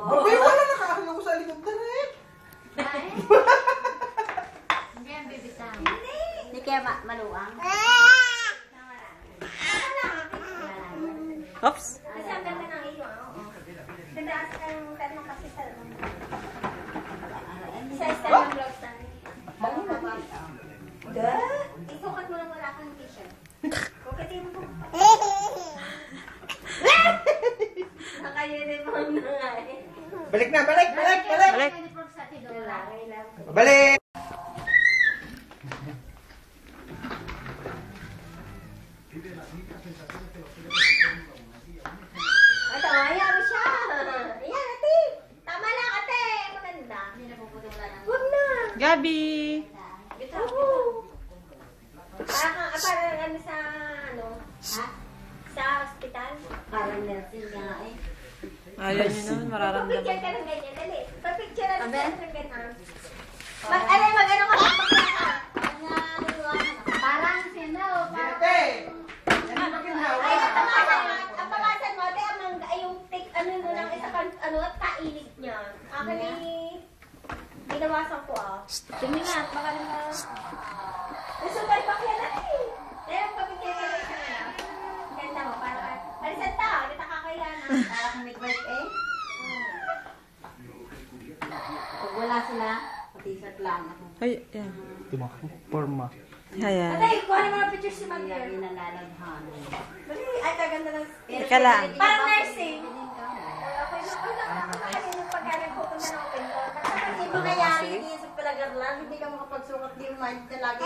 Babay, wala nakahang ako sa likod na rin. Hindi yan bibitaw. Hindi kaya maluwang. Oops. Kasi ang ganda ng iyo. Tadaas ka ng tanong kasi sa style ng blouse namin. Isukat mo lang wala kang t-shirt. Kukatin mo. Naka-uniform na nga eh. Balik na, balik. Balik. Balik. Ito, ayaw mo siya. Ayan, ate. Tama lang, ate. Maganda. Huwag na. Gabi. Parang ano sa, ano? Ha? Sa hospital? Parang nursing nga eh. Ayaw niyo naman, Pag-picture mararamdaman. ka ng ganyan, dali. Pag-picture na ng ganyan. Mag-ano ka? Parang sino? Ate. Yan ang maginhawa. Ay, ang pangasan mo, ate, yung take, ano mo lang, isa pang, ano, kailig niya. Akin ay, binawasan ko ah. Tingnan nga, baka naman. Nasubay pa kaya na eh. Kaya pag-picture ka na isa na. Ganda mo, parang, alisan ta, kita kakaya na. Parang midwife eh. Pag wala sila, t-shirt lang ako. Ay, yan. Forma. Ayan. Ate, kuha naman ang picture si Kaya Mother. nalalaghan. Dali, ay, kaganda ng... Teka lang. Parang nursing. Okay, yung pagkarin ko kung na ng open door. Kasi mga yan, iniisip talaga lang, hindi ka makapagsukat di yung mind na lagi